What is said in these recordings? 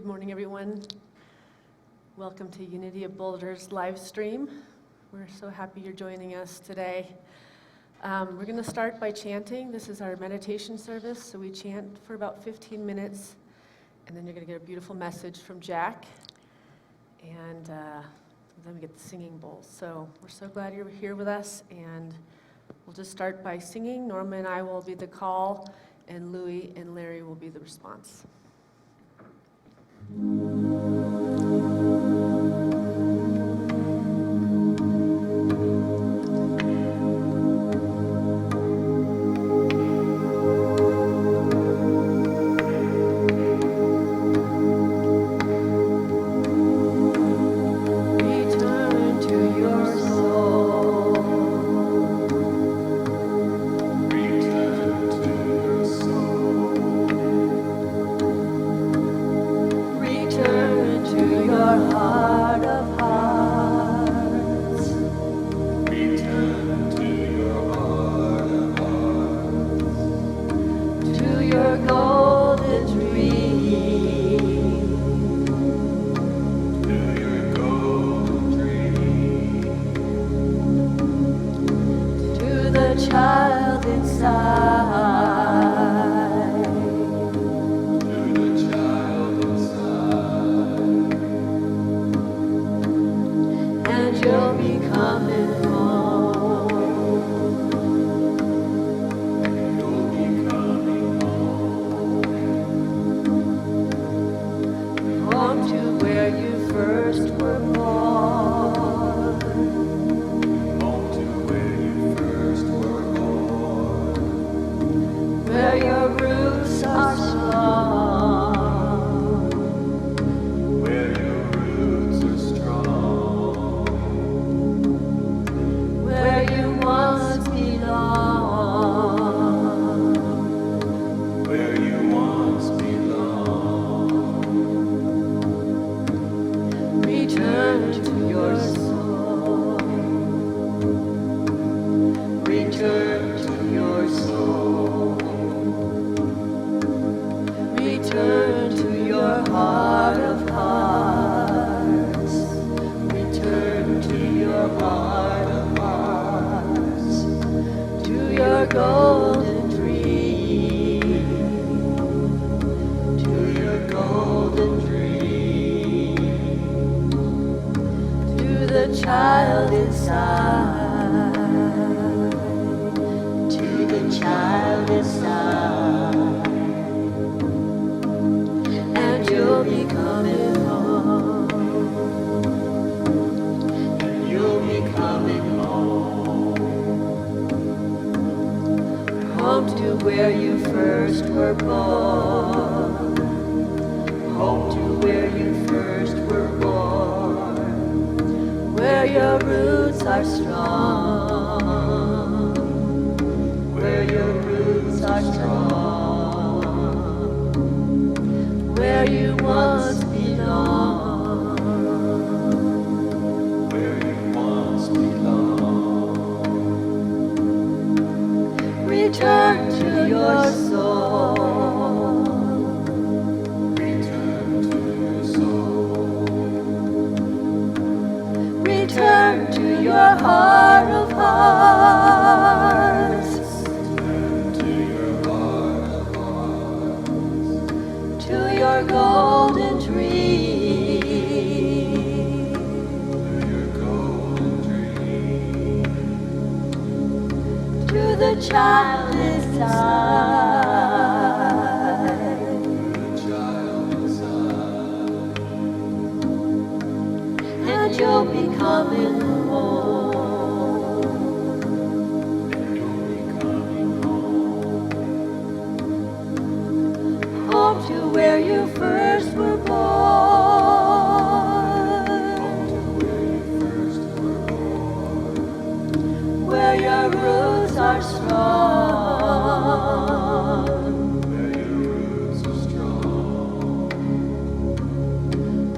morning, everyone. Welcome to Unity of Boulder's live stream. We're so happy you're joining us today. We're going to start by chanting. This is our meditation service, so we chant for about 15 minutes, and then you're going to get a beautiful message from Jack, and then we get the singing bowl. So we're so glad you're here with us, and we'll just start by singing. Norma and I will be the call, and Louie and Larry will be the response.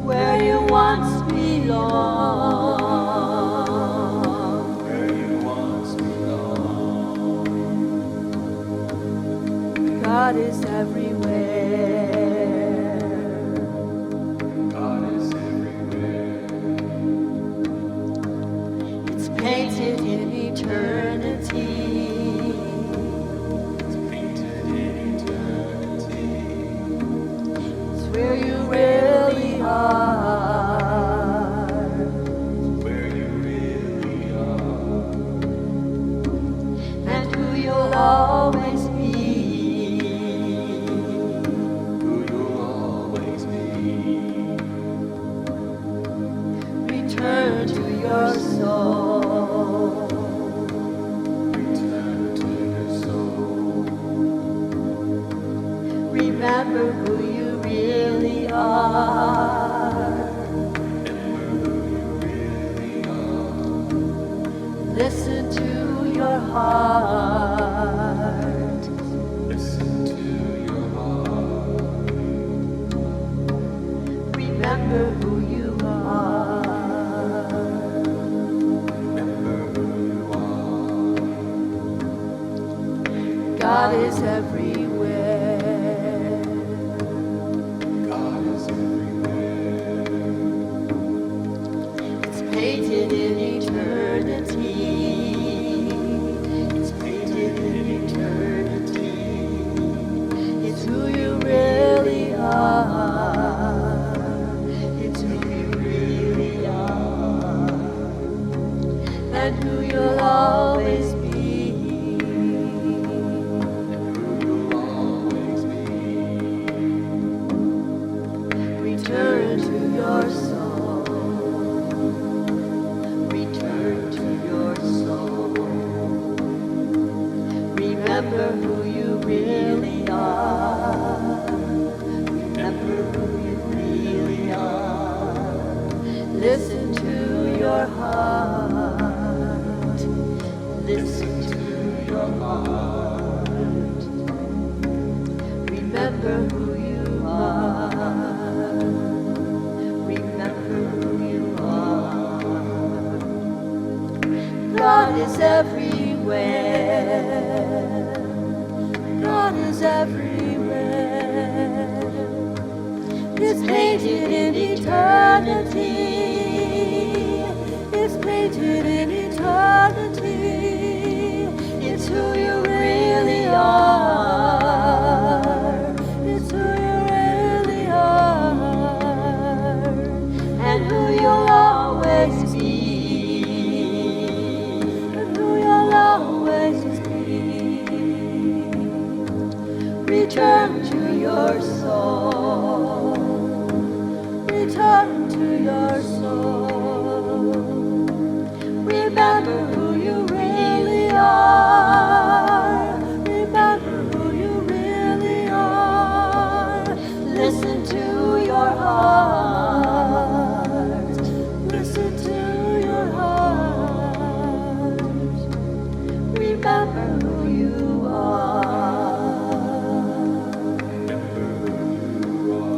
Where you once belonged. Return to your soul. Return to your soul. Remember who you really are. Remember who you really are. Listen to your heart. Listen to your heart. Remember who you are. Remember who you are. God is everywhere. God is everywhere. It's painted in eternity. It's painted in eternity. It's who you really are. It's who you really are. And who you'll always be. You'll always be. Return to your soul. Return to your soul. Remember who you really are. Remember who you really are. Listen to your heart. Listen to your heart. Remember who you are. Remember who you are. God is everywhere. God is everywhere. It's painted in eternity. It's painted in eternity. It's who you really are. It's who you really are. And who you'll always be. And who you'll always be. Return to your soul. Return to your soul. Remember who you really are. Remember who you really are. Listen to your heart. Listen to your heart. Remember who you are. Remember who you are.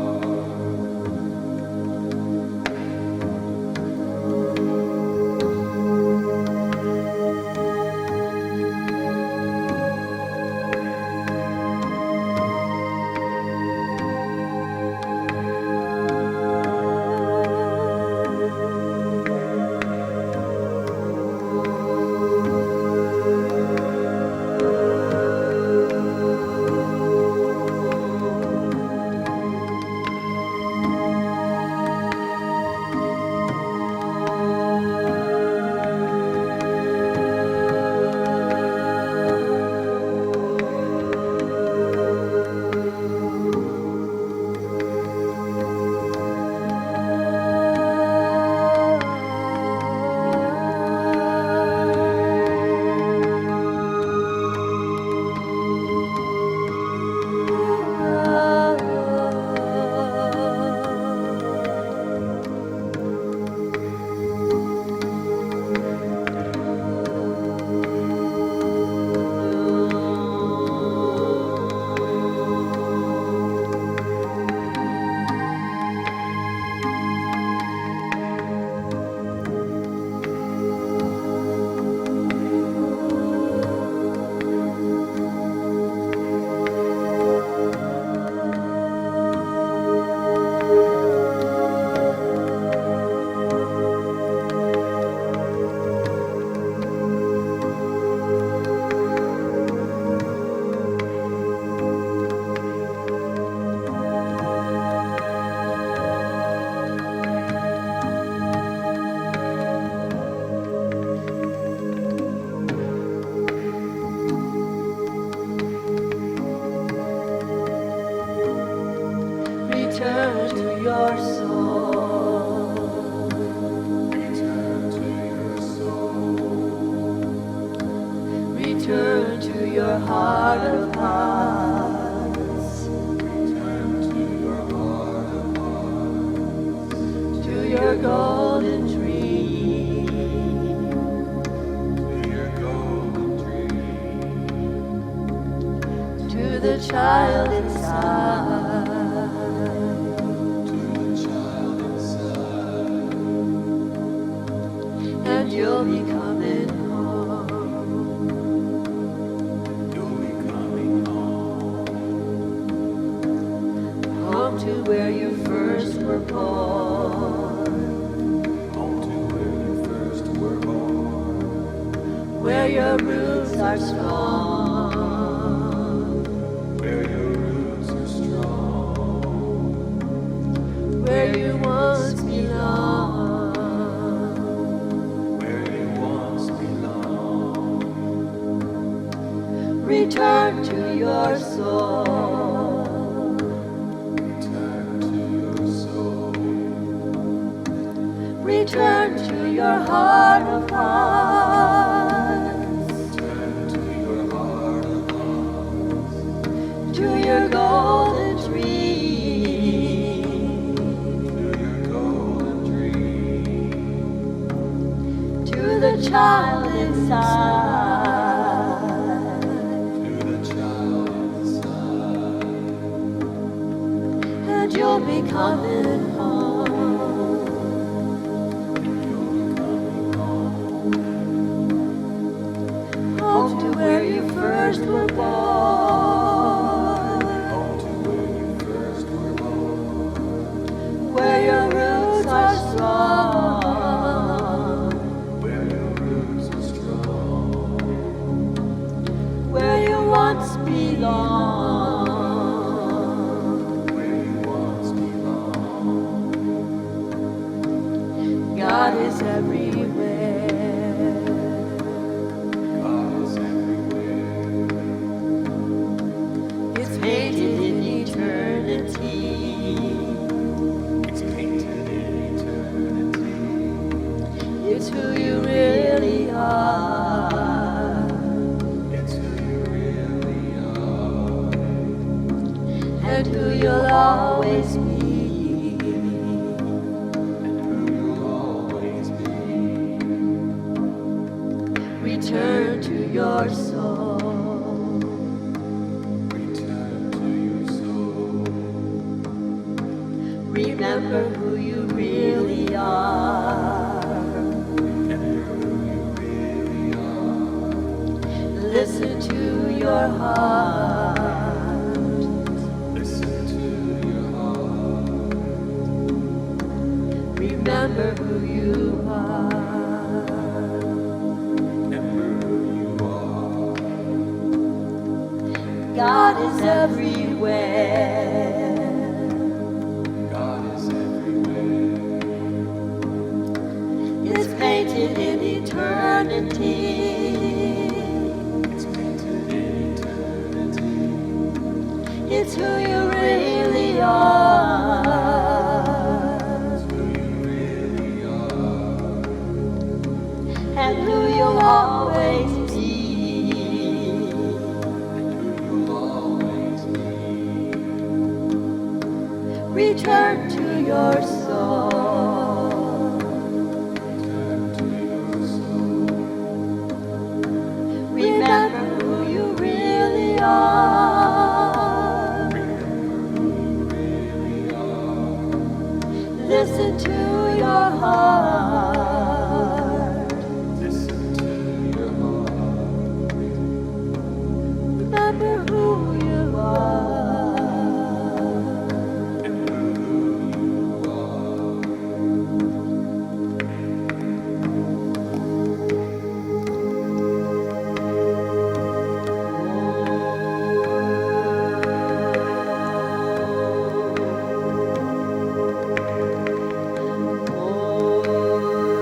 your soul. Return to your soul. Return to your heart of hearts. Return to your heart of hearts. To your golden dream. To your golden dream. To the child inside. To the child inside. And you'll be coming home. You'll be coming home. Home to where you first were born. Home to where you first were born. Where your roots are strong. Where your roots are strong. Where you once belonged. Where you once belonged. Return to your soul. Return to your soul. Return to your heart of hearts. Return to your heart of hearts. To your golden dream. To your golden dream. To the child inside. To the child inside. And you'll be coming home. You'll be coming home. Home to where you first were born. Home to where you first were born. Where your roots are strong. Where your roots are strong. Where you once belonged. Where you once belonged. God is everywhere. God is everywhere. It's painted in eternity. It's painted in eternity. It's who you really are. It's who you really are. And who you'll always be. And who you'll always be. Return to your soul. Return to your soul. Remember who you really are. Remember who you really are. Listen to your heart. Listen to your heart. Remember who you are. Remember who you are. God is everywhere. God is everywhere. It's painted in eternity. It's painted in eternity. It's who you really are. It's who you really are. And who you'll always be. And who you'll always be. Return to your soul. Return to your soul. Remember who you really are. Remember who you really are. Listen to your heart. Listen to your heart. Remember who you are. And who you are. Oh.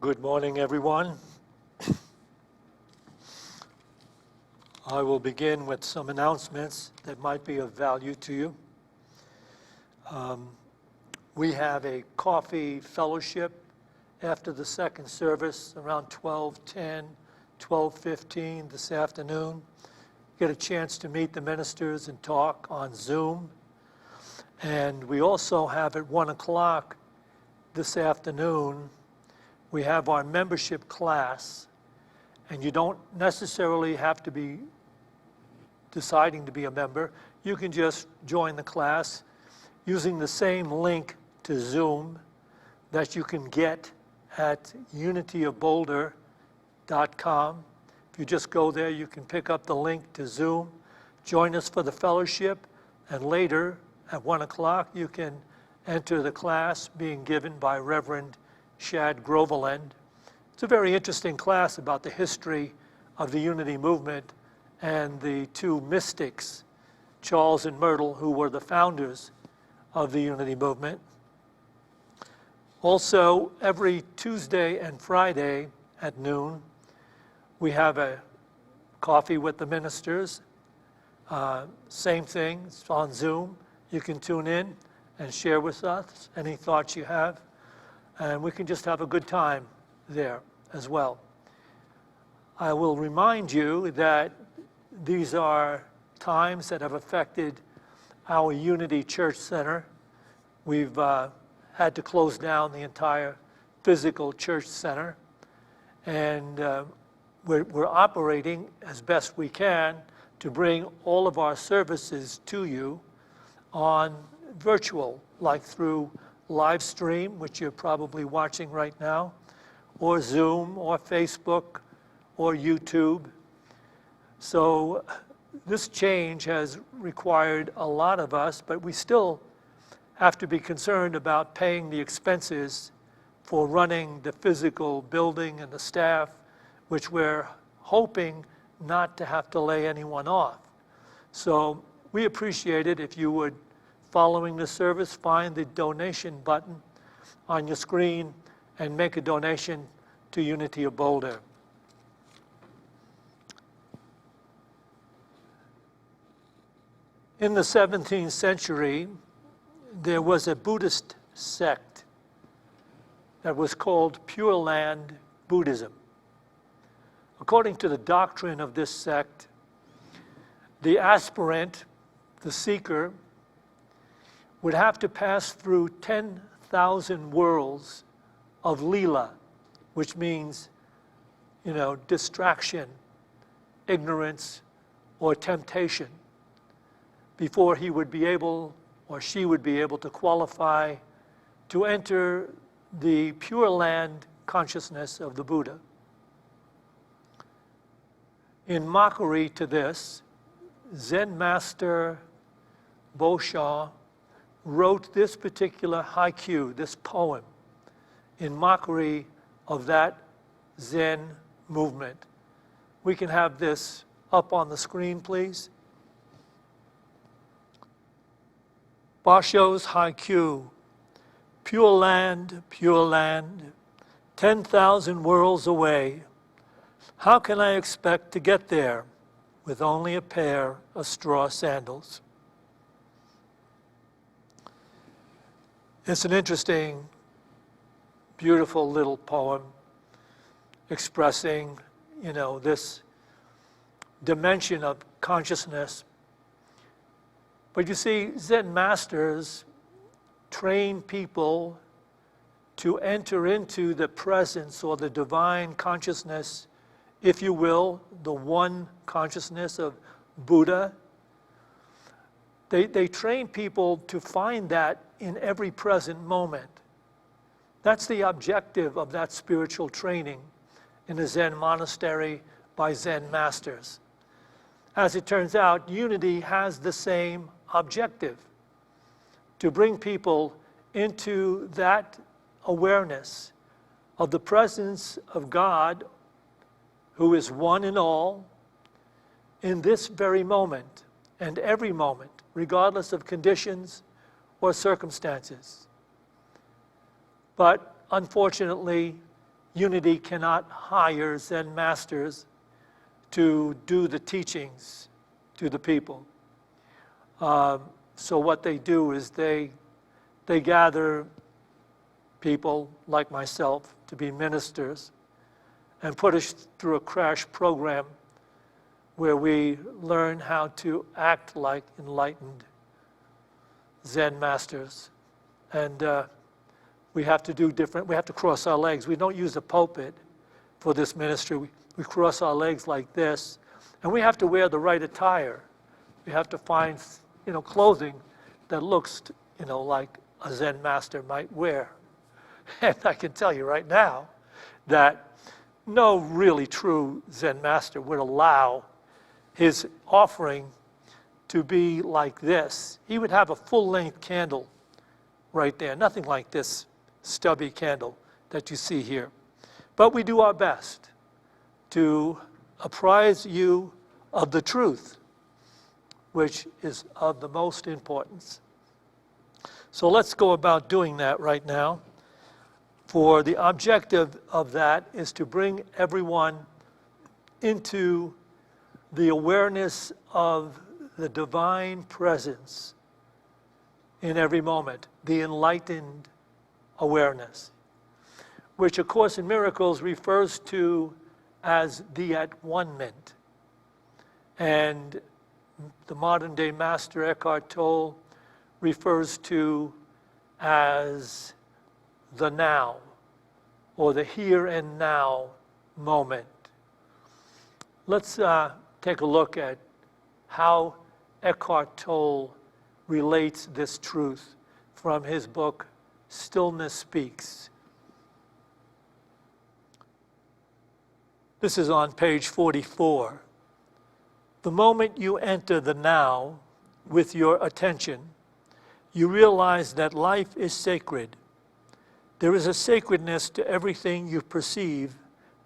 Good morning, everyone. I will begin with some announcements that might be of value to you. We have a coffee fellowship after the second service around 12:10, 12:15 this afternoon. Get a chance to meet the ministers and talk on Zoom. And we also have at 1 o'clock this afternoon, we have our membership class. And you don't necessarily have to be deciding to be a member. You can just join the class using the same link to Zoom that you can get at unityofboulder.com. If you just go there, you can pick up the link to Zoom, join us for the fellowship, and later at 1 o'clock, you can enter the class being given by Rev.Jack Groveland. It's a very interesting class about the history of the Unity movement and the two mystics, Charles and Myrtle, who were the founders of the Unity movement. Also, every Tuesday and Friday at noon, we have a coffee with the ministers. Same thing, it's on Zoom. You can tune in and share with us any thoughts you have. And we can just have a good time there as well. I will remind you that these are times that have affected our Unity Church Center. We've had to close down the entire physical church center, and we're operating as best we can to bring all of our services to you on virtual, like through live stream, which you're probably watching right now, or Zoom, or Facebook, or YouTube. So this change has required a lot of us, but we still have to be concerned about paying the expenses for running the physical building and the staff, which we're hoping not to have to lay anyone off. So we appreciate it if you would, following the service, find the donation button on your screen and make a donation to Unity of Boulder. In the 17th century, there was a Buddhist sect that was called Pure Land Buddhism. According to the doctrine of this sect, the aspirant, the seeker, would have to pass through 10,000 worlds of lila, which means, distraction, ignorance, or temptation, before he would be able, or she would be able to qualify to enter the Pure Land consciousness of the Buddha. In mockery to this, Zen master Bosha wrote this particular haiku, this poem, in mockery of that Zen movement. We can have this up on the screen, please. Basho's haiku: pure land, 10,000 worlds away. How can I expect to get there with only a pair of straw sandals? It's an interesting, beautiful little poem expressing, this dimension of consciousness. But you see, Zen masters train people to enter into the presence or the divine consciousness, if you will, the one consciousness of Buddha. They train people to find that in every present moment. That's the objective of that spiritual training in a Zen monastery by Zen masters. As it turns out, Unity has the same objective: to bring people into that awareness of the presence of God, who is one in all, in this very moment and every moment, regardless of conditions or circumstances. But unfortunately, Unity cannot hire Zen masters to do the teachings to the people. So what they do is they gather people like myself to be ministers and put us through a crash program where we learn how to act like enlightened Zen masters. And we have to we have to cross our legs. We don't use a pulpit for this ministry. We cross our legs like this, and we have to wear the right attire. We have to find, clothing that looks, like a Zen master might wear. And I can tell you right now that no really true Zen master would allow his offering to be like this. He would have a full-length candle right there, nothing like this stubby candle that you see here. But we do our best to apprise you of the truth, which is of the most importance. So let's go about doing that right now. For the objective of that is to bring everyone into the awareness of the divine presence in every moment, the enlightened awareness, which A Course in Miracles refers to as the at-one-ment. And the modern-day master Eckhart Tolle refers to as the now, or the here and now moment. Let's take a look at how Eckhart Tolle relates this truth from his book, Stillness Speaks. This is on page 44. The moment you enter the now with your attention, you realize that life is sacred. There is a sacredness to everything you perceive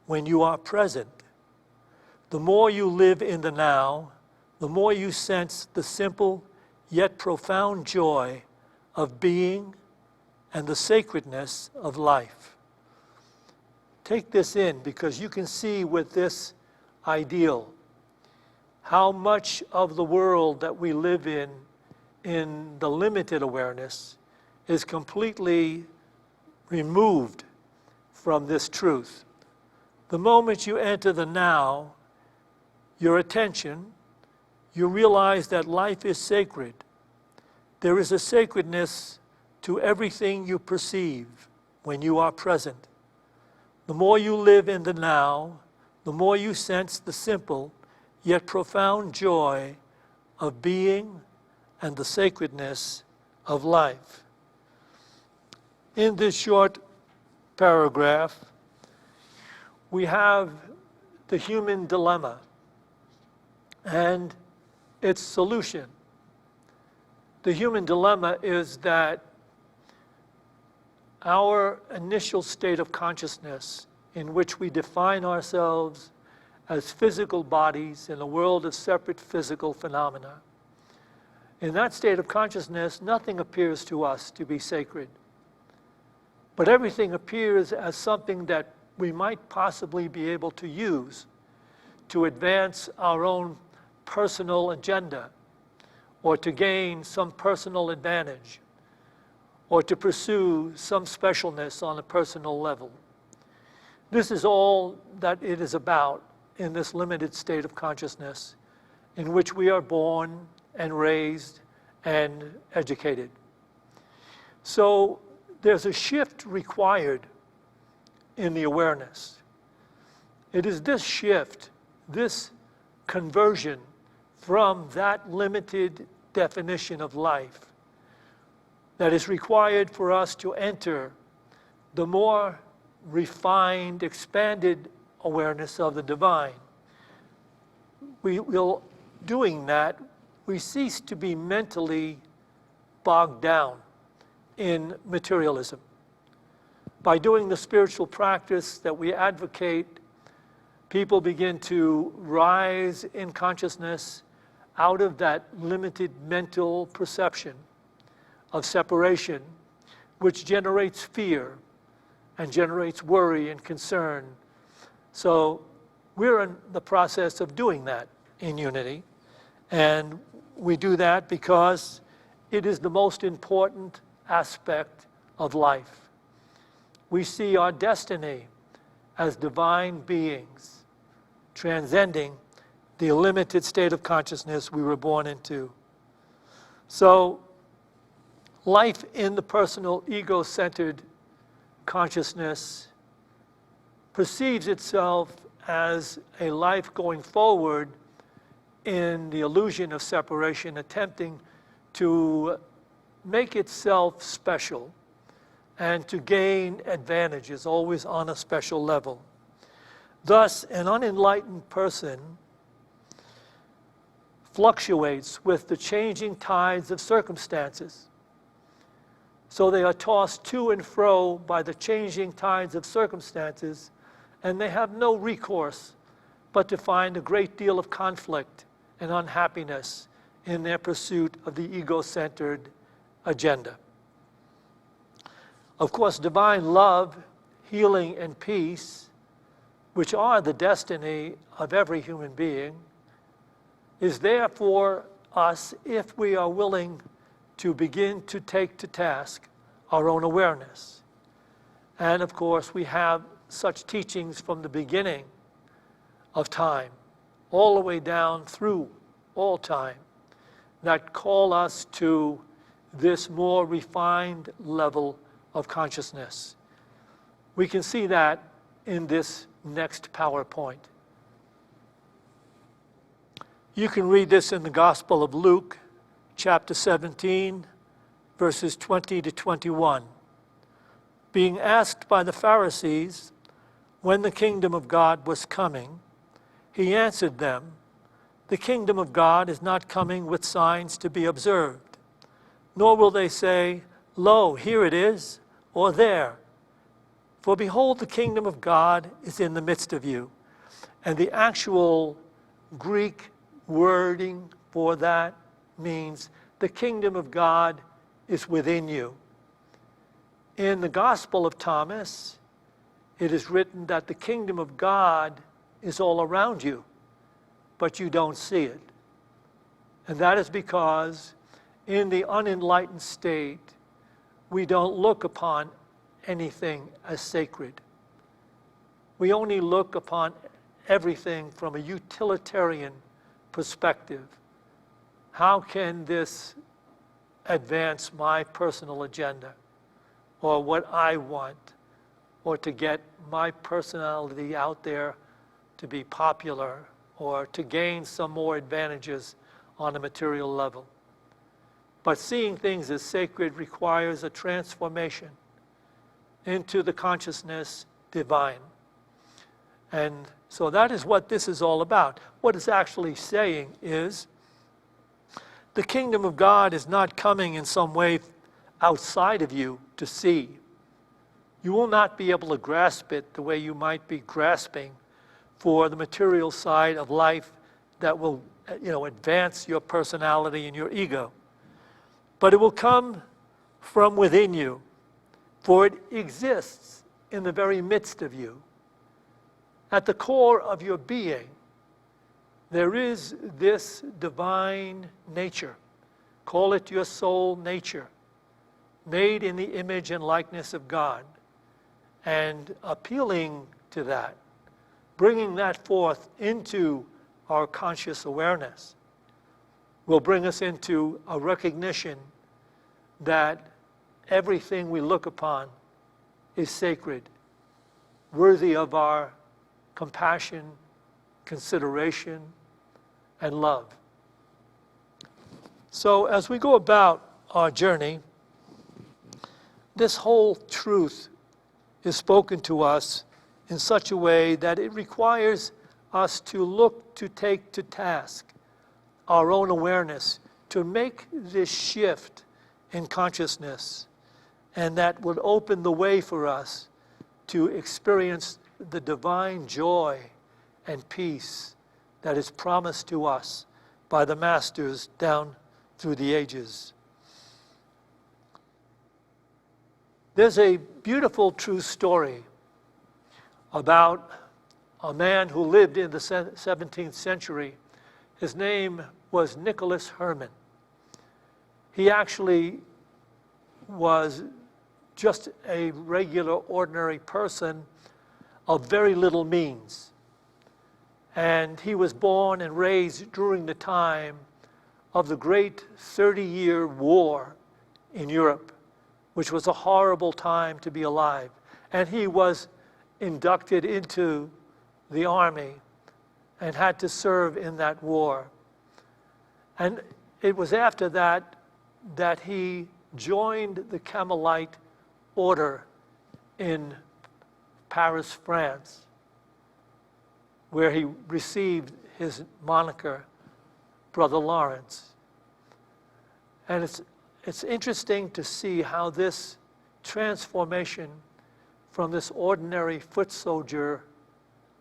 when you are present. The more you live in the now, the more you sense the simple yet profound joy of being and the sacredness of life. Take this in, because you can see with this ideal how much of the world that we live in the limited awareness, is completely removed from this truth. The moment you enter the now, your attention, you realize that life is sacred. There is a sacredness to everything you perceive when you are present. The more you live in the now, the more you sense the simple yet profound joy of being and the sacredness of life. In this short paragraph, we have the human dilemma and its solution. The human dilemma is that our initial state of consciousness, in which we define ourselves as physical bodies in a world of separate physical phenomena, in that state of consciousness, nothing appears to us to be sacred. But everything appears as something that we might possibly be able to use to advance our own personal agenda, or to gain some personal advantage, or to pursue some specialness on a personal level. This is all that it is about in this limited state of consciousness in which we are born and raised and educated. So there's a shift required in the awareness. It is this shift, this conversion from that limited definition of life, that is required for us to enter the more refined, expanded awareness of the divine. Doing that, we cease to be mentally bogged down in materialism. By doing the spiritual practice that we advocate, people begin to rise in consciousness out of that limited mental perception of separation, which generates fear and generates worry and concern. So we're in the process of doing that in Unity. And we do that because it is the most important aspect of life. We see our destiny as divine beings, transcending the limited state of consciousness we were born into. So, life in the personal ego-centered consciousness perceives itself as a life going forward in the illusion of separation, attempting to make itself special and to gain advantages, always on a special level. Thus, an unenlightened person fluctuates with the changing tides of circumstances. So they are tossed to and fro by the changing tides of circumstances, and they have no recourse but to find a great deal of conflict and unhappiness in their pursuit of the ego-centered agenda. Of course, divine love, healing, and peace, which are the destiny of every human being, is there for us if we are willing to begin to take to task our own awareness. And of course, we have such teachings from the beginning of time, all the way down through all time, that call us to this more refined level of consciousness. We can see that in this next PowerPoint. You can read this in the Gospel of Luke, chapter 17, verses 20 to 21. Being asked by the Pharisees when the kingdom of God was coming, he answered them, "The kingdom of God is not coming with signs to be observed, nor will they say, 'Lo, here it is,' or 'there.' For behold, the kingdom of God is in the midst of you." And the actual Greek wording for that means the kingdom of God is within you. In the Gospel of Thomas, it is written that the kingdom of God is all around you, but you don't see it. And that is because in the unenlightened state, we don't look upon anything as sacred. We only look upon everything from a utilitarian perspective. How can this advance my personal agenda, or what I want, or to get my personality out there to be popular, or to gain some more advantages on a material level? But seeing things as sacred requires a transformation into the consciousness divine. And so that is what this is all about. What it's actually saying is, the kingdom of God is not coming in some way outside of you to see. You will not be able to grasp it the way you might be grasping for the material side of life that will, advance your personality and your ego. But it will come from within you, for it exists in the very midst of you. At the core of your being, there is this divine nature. Call it your soul nature, made in the image and likeness of God. And appealing to that, bringing that forth into our conscious awareness, will bring us into a recognition that everything we look upon is sacred, worthy of our compassion, consideration, and love. So as we go about our journey, this whole truth is spoken to us in such a way that it requires us to look to take to task our own awareness, to make this shift in consciousness, and that would open the way for us to experience the divine joy and peace that is promised to us by the masters down through the ages. There's a beautiful true story about a man who lived in the 17th century. His name was Nicholas Herman. He actually was just a regular, ordinary person of very little means. And he was born and raised during the time of the great 30-year war in Europe, which was a horrible time to be alive. And he was inducted into the army and had to serve in that war. And it was after that that he joined the Carmelite order in Paris, France, where he received his moniker, Brother Lawrence. And it's interesting to see how this transformation from this ordinary foot soldier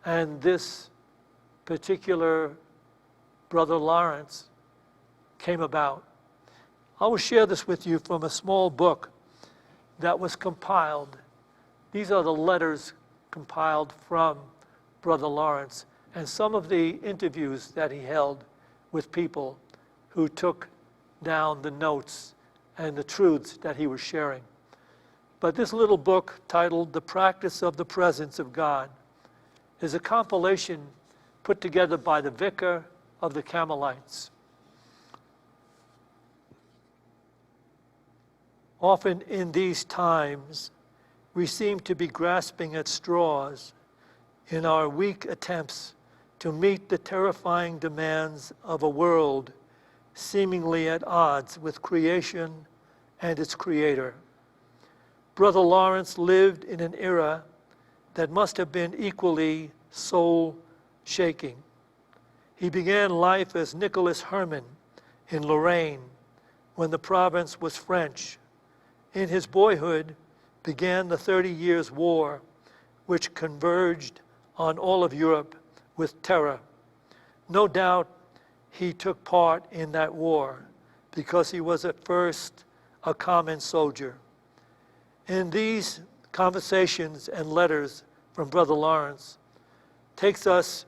and this particular Brother Lawrence came about. I will share this with you from a small book that was compiled. These are the letters compiled from Brother Lawrence and some of the interviews that he held with people who took down the notes and the truths that he was sharing. But this little book titled The Practice of the Presence of God is a compilation put together by the vicar of the Carmelites. Often in these times, we seem to be grasping at straws in our weak attempts to meet the terrifying demands of a world seemingly at odds with creation and its creator. Brother Lawrence lived in an era that must have been equally soul-shaking. He began life as Nicholas Herman in Lorraine when the province was French. In his boyhood began the 30 Years' War, which converged on all of Europe with terror. No doubt he took part in that war because he was at first a common soldier. In these conversations and letters from Brother Lawrence takes us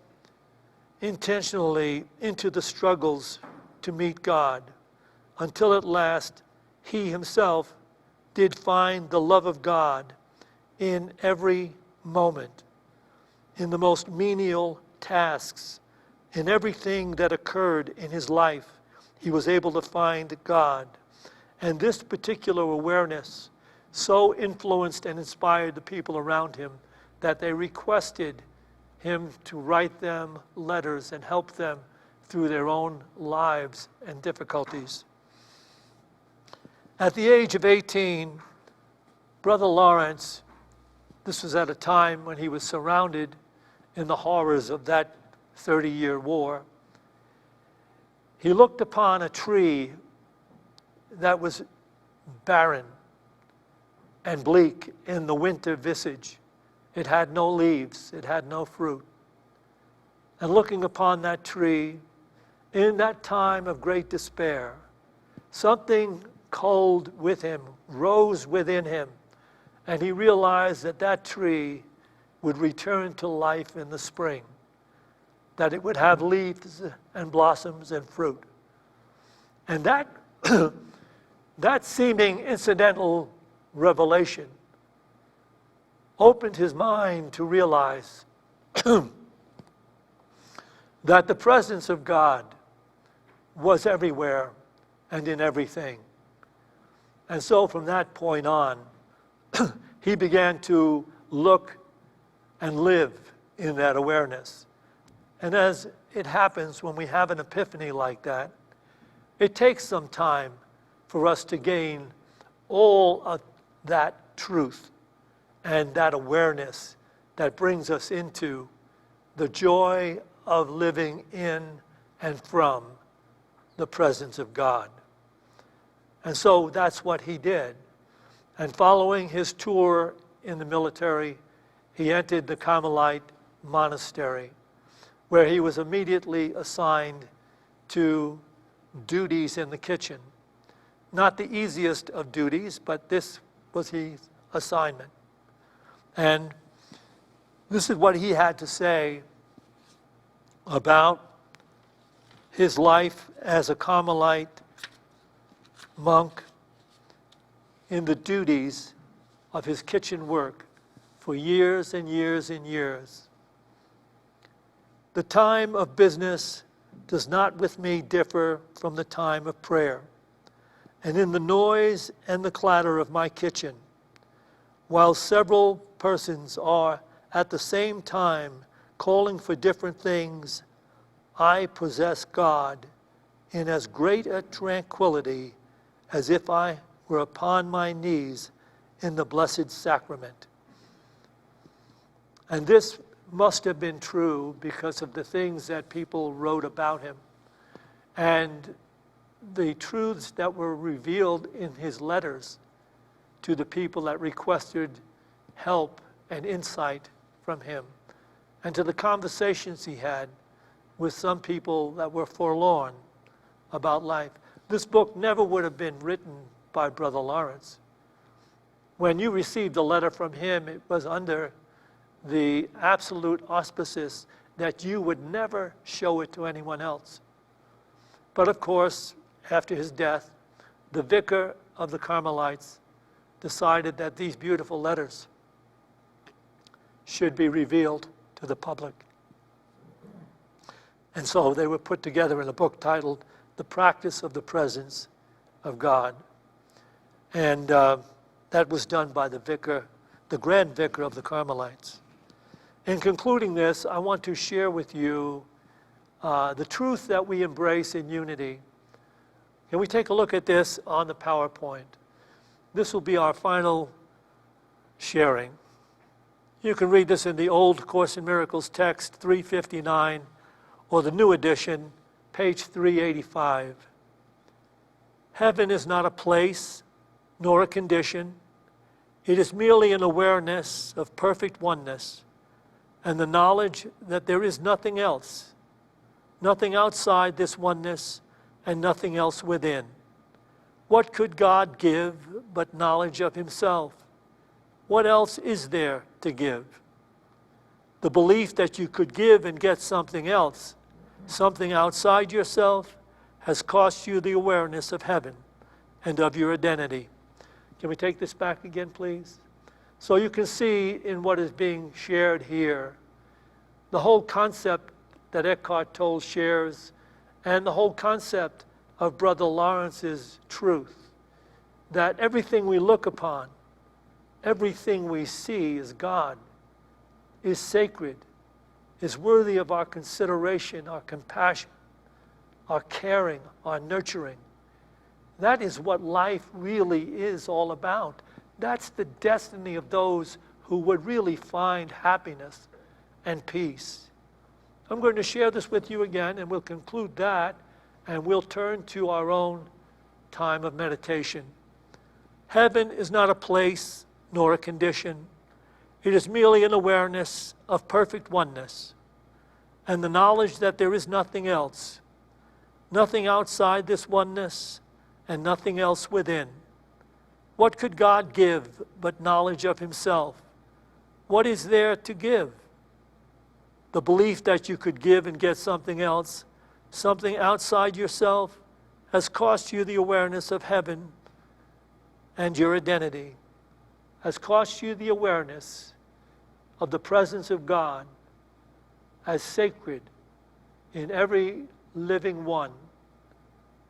intentionally into the struggles to meet God until at last he himself did find the love of God in every moment, in the most menial tasks, in everything that occurred in his life. He was able to find God. And this particular awareness so influenced and inspired the people around him that they requested him to write them letters and help them through their own lives and difficulties. At the age of 18, Brother Lawrence, this was at a time when he was surrounded in the horrors of that 30-year war, he looked upon a tree that was barren and bleak in the winter visage. It had no leaves, it had no fruit. And looking upon that tree, in that time of great despair, something cold with him rose within him, and he realized that that tree would return to life in the spring, that it would have leaves and blossoms and fruit. And that, that seeming incidental revelation opened his mind to realize that the presence of God was everywhere and in everything. And so from that point on, he began to look and live in that awareness. And as it happens when we have an epiphany like that, it takes some time for us to gain all of that truth and that awareness that brings us into the joy of living in and from the presence of God. And so that's what he did. And following his tour in the military, he entered the Carmelite monastery, where he was immediately assigned to duties in the kitchen. Not the easiest of duties, but this was his assignment. And this is what he had to say about his life as a Carmelite monk in the duties of his kitchen work for years and years and years. The time of business does not with me differ from the time of prayer. And in the noise and the clatter of my kitchen, while several persons are at the same time calling for different things, I possess God in as great a tranquility as if I were upon my knees in the Blessed Sacrament. And this must have been true because of the things that people wrote about him and the truths that were revealed in his letters to the people that requested help and insight from him, and to the conversations he had with some people that were forlorn about life. This book never would have been written by Brother Lawrence. When you received a letter from him, it was under the absolute auspices that you would never show it to anyone else. But of course, after his death, the vicar of the Carmelites decided that these beautiful letters should be revealed to the public. And so they were put together in a book titled The Practice of the Presence of God. And that was done by the vicar, the Grand Vicar of the Carmelites. In concluding this, I want to share with you the truth that we embrace in unity. Can we take a look at this on the PowerPoint? This will be our final sharing. You can read this in the old Course in Miracles text 359 or the new edition, page 385. Heaven is not a place nor a condition. It is merely an awareness of perfect oneness and the knowledge that there is nothing else, nothing outside this oneness and nothing else within. What could God give but knowledge of himself? What else is there to give? The belief that you could give and get something else, something outside yourself, has cost you the awareness of heaven and of your identity. Can we take this back again, please? So you can see in what is being shared here, the whole concept that Eckhart Tolle shares and the whole concept of Brother Lawrence's truth, that everything we look upon, everything we see is God, is sacred, is worthy of our consideration, our compassion, our caring, our nurturing. That is what life really is all about. That's the destiny of those who would really find happiness and peace. I'm going to share this with you again, and we'll conclude that, and we'll turn to our own time of meditation. Heaven is not a place nor a condition. It is merely an awareness of perfect oneness and the knowledge that there is nothing else, nothing outside this oneness and nothing else within. What could God give but knowledge of himself? What is there to give? The belief that you could give and get something else, something outside yourself, has cost you the awareness of heaven and your identity, has cost you the awareness of the presence of God as sacred in every living one,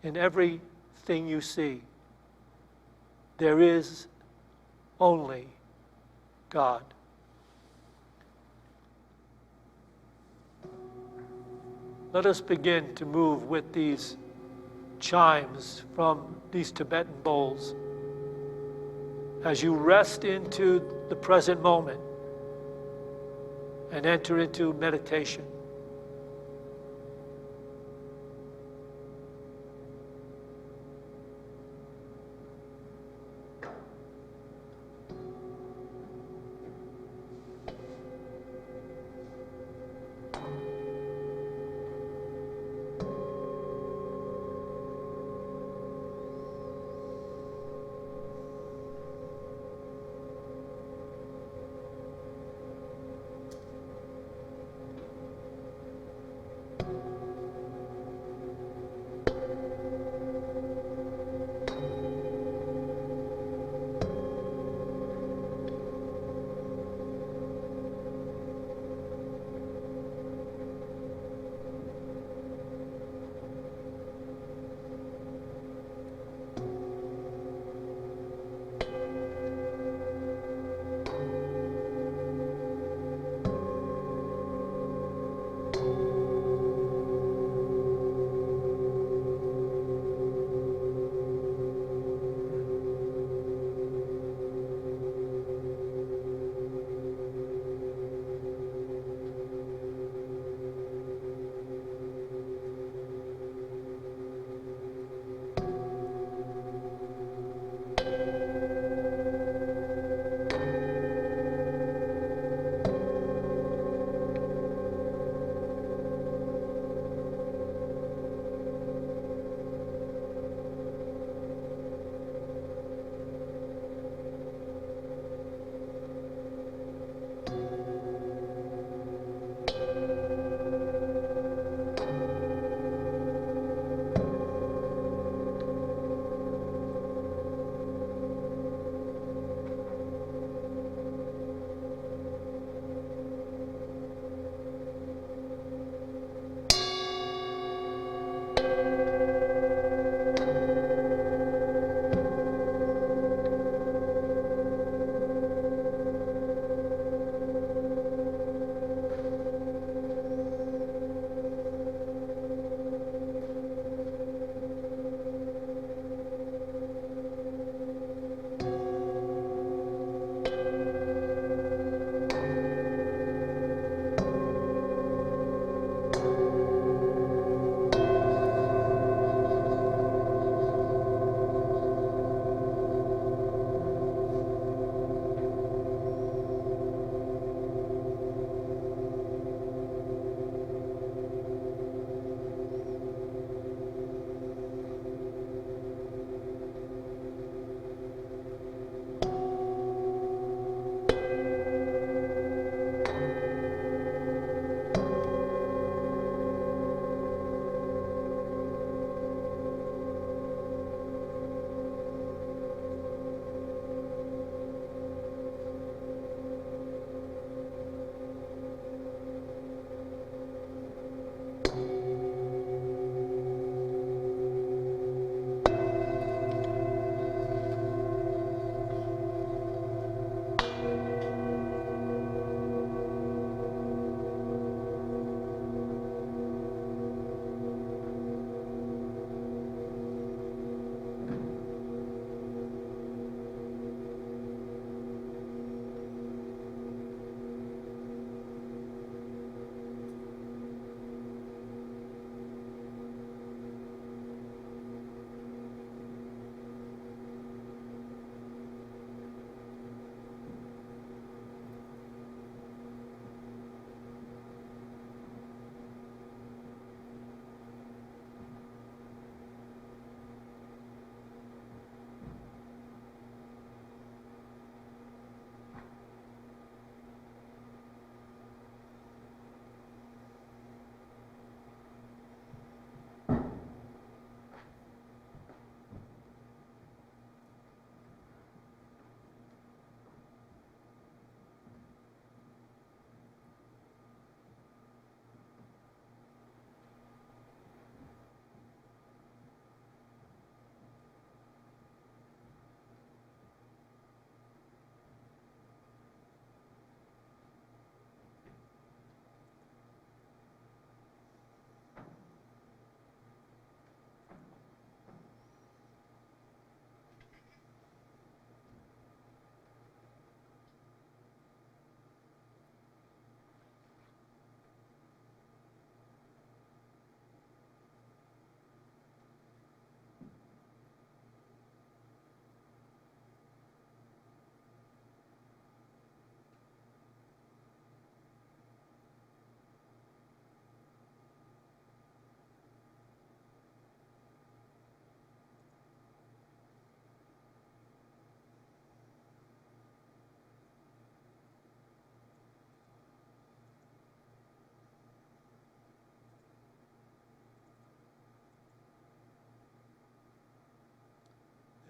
in everything you see. There is only God. Let us begin to move with these chimes from these Tibetan bowls as you rest into the present moment and enter into meditation.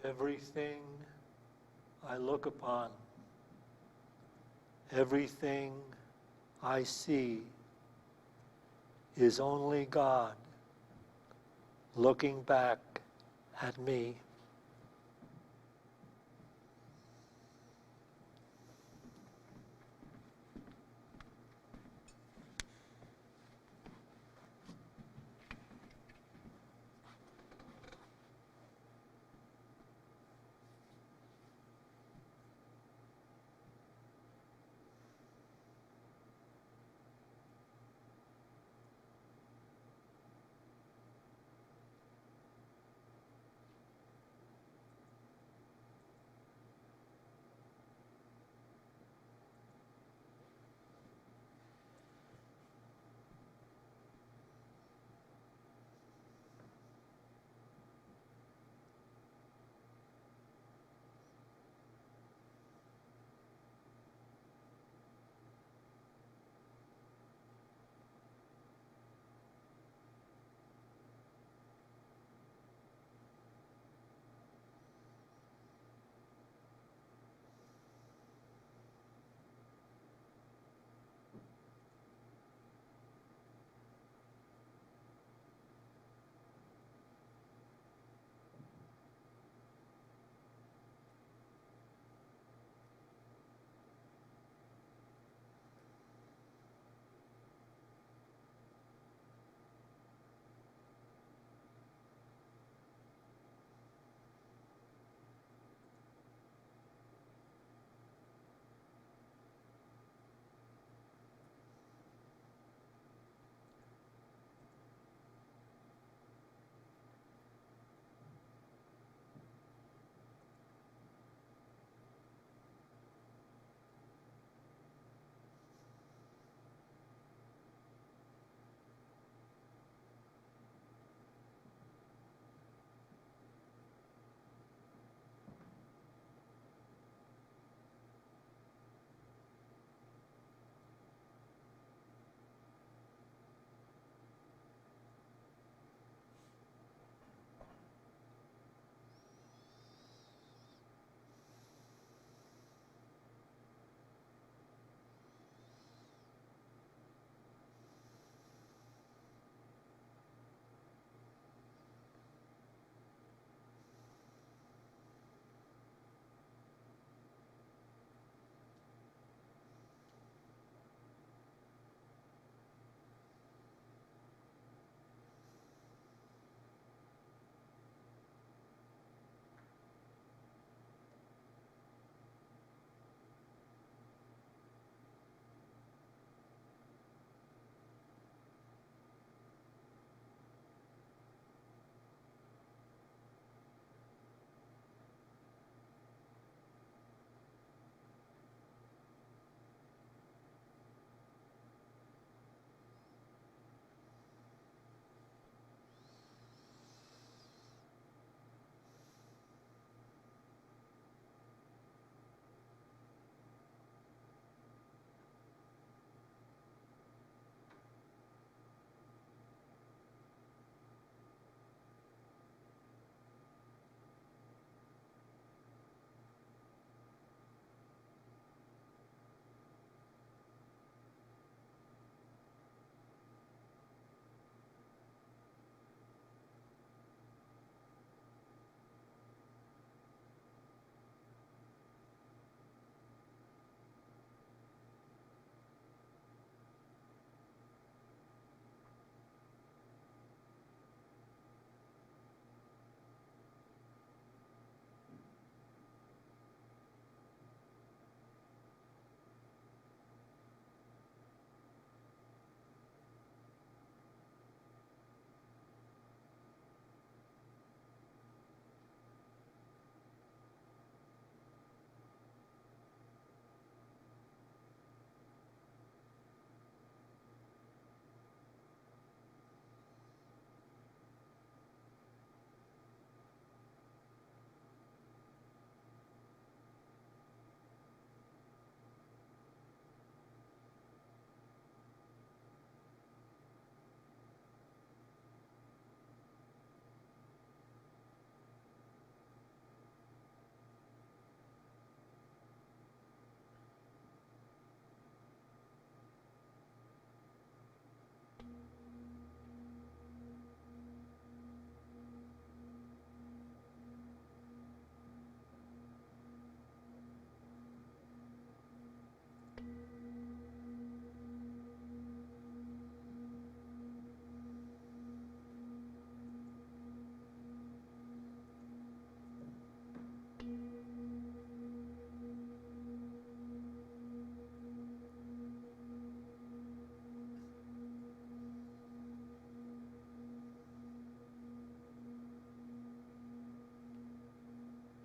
Everything I look upon, everything I see is only God looking back at me.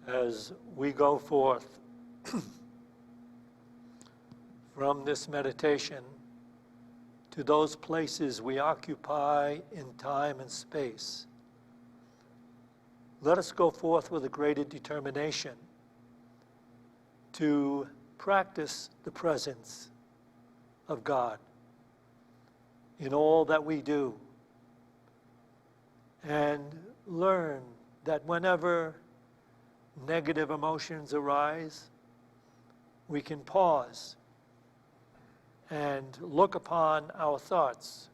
as we go forth from this meditation to those places we occupy in time and space. Let us go forth with a greater determination to practice the presence of God in all that we do, and learn that whenever negative emotions arise, we can pause and look upon our thoughts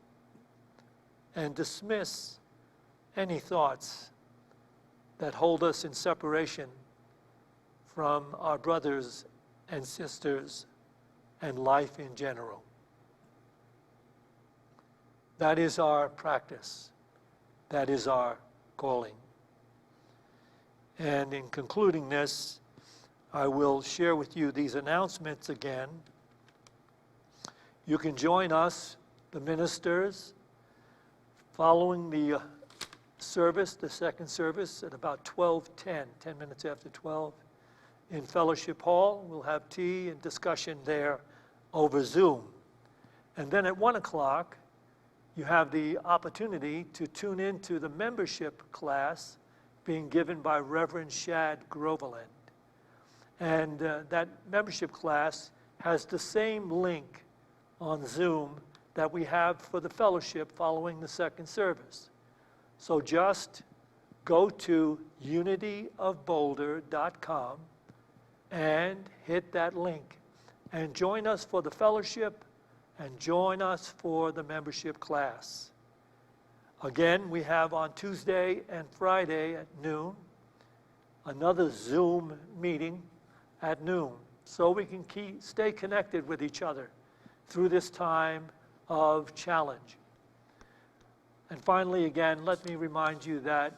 and dismiss any thoughts that hold us in separation from our brothers and sisters and life in general. That is our practice. That is our calling. And in concluding this, I will share with you these announcements again. You can join us, the ministers, following the service, the second service, at about 12:10, 10 minutes after 12, in Fellowship Hall. We'll have tea and discussion there over Zoom. And then at 1 o'clock, you have the opportunity to tune into the membership class being given by Rev.Jack Groveland. And that membership class has the same link on Zoom that we have for the fellowship following the second service. So just go to unityofboulder.com and hit that link and join us for the fellowship and join us for the membership class. Again, we have on Tuesday and Friday at noon another Zoom meeting at noon, so we can stay connected with each other through this time of challenge. And finally, again, let me remind you that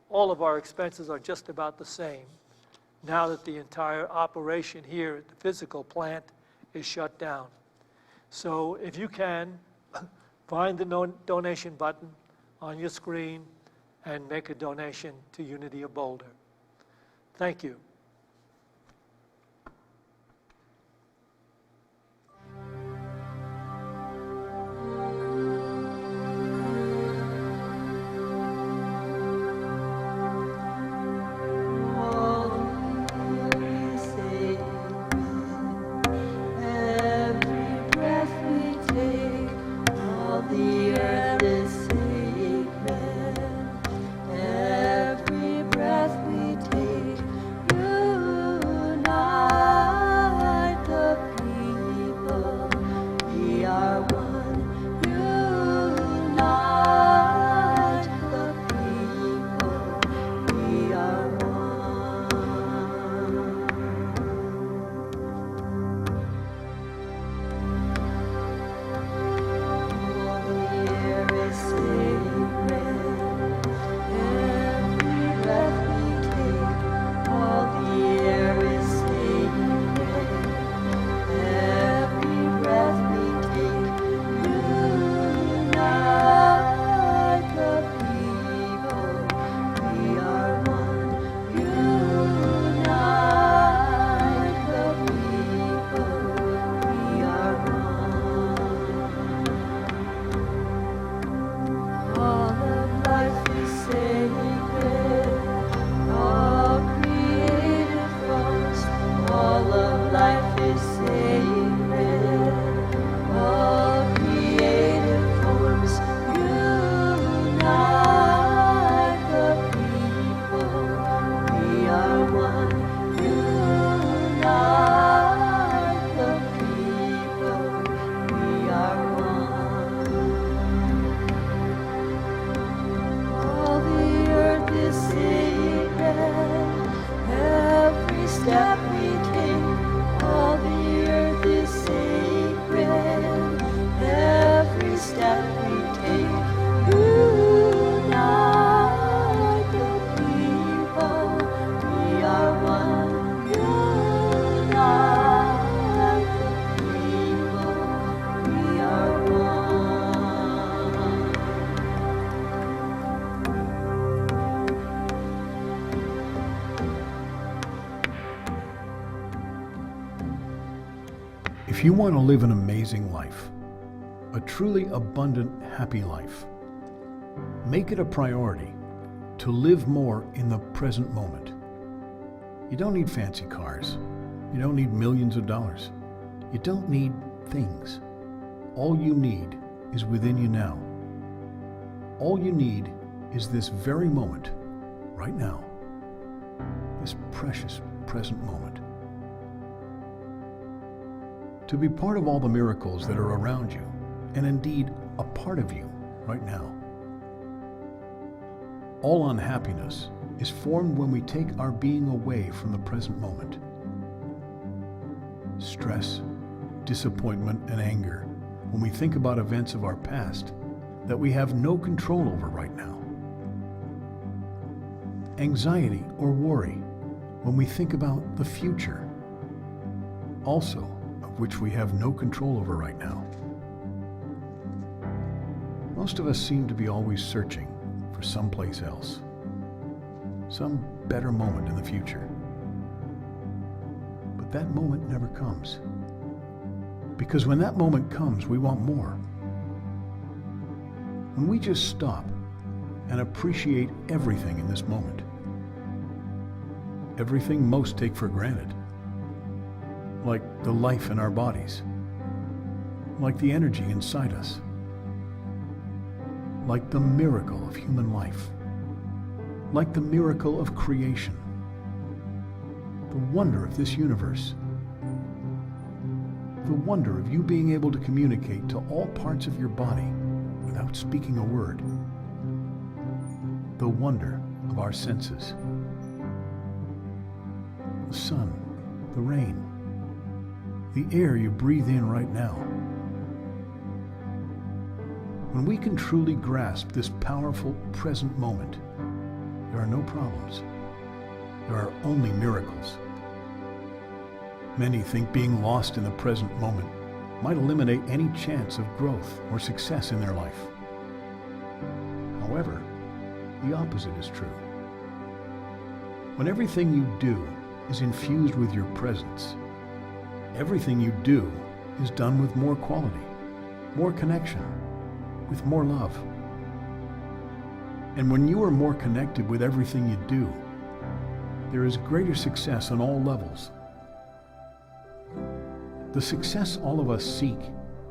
all of our expenses are just about the same now that the entire operation here at the physical plant is shut down. So if you can, find the donation button on your screen and make a donation to Unity of Boulder. Thank you. Every breath we take, If you want to live an amazing life, a truly abundant, happy life, make it a priority to live more in the present moment. You don't need fancy cars. You don't need millions of dollars. You don't need things. All you need is within you now. All you need is this very moment, right now. This precious present moment. To be part of all the miracles that are around you, and indeed a part of you right now. All unhappiness is formed when we take our being away from the present moment. Stress, disappointment, and anger when we think about events of our past that we have no control over right now. Anxiety or worry when we think about the future, also of which we have no control over right now. Most of us seem to be always searching for someplace else, some better moment in the future. But that moment never comes. Because when that moment comes, we want more. When we just stop and appreciate everything in this moment, everything most take for granted, like the life in our bodies, like the energy inside us, like the miracle of human life, like the miracle of creation, the wonder of this universe, the wonder of you being able to communicate to all parts of your body without speaking a word, the wonder of our senses, the sun, the rain, the air you breathe in right now. When we can truly grasp this powerful present moment, there are no problems. There are only miracles. Many think being lost in the present moment might eliminate any chance of growth or success in their life. However, the opposite is true. When everything you do is infused with your presence, everything you do is done with more quality, more connection, with more love. And when you are more connected with everything you do, there is greater success on all levels. The success all of us seek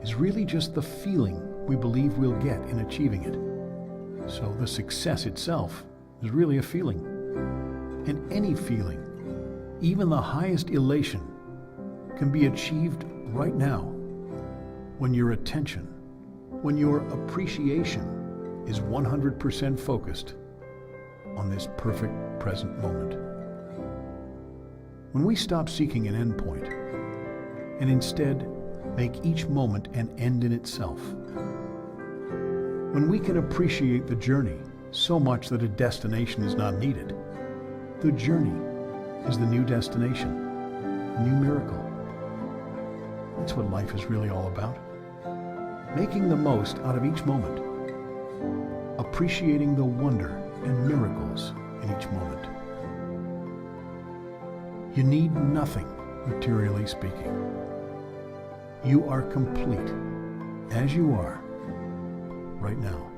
is really just the feeling we believe we'll get in achieving it. So the success itself is really a feeling. And any feeling, even the highest elation, can be achieved right now when your attention, when your appreciation is 100% focused on this perfect present moment. When we stop seeking an endpoint and instead make each moment an end in itself, when we can appreciate the journey so much that a destination is not needed, the journey is the new destination, a new miracle. That's what life is really all about. Making the most out of each moment, appreciating the wonder and miracles in each moment. You need nothing, materially speaking. You are complete, as you are, right now.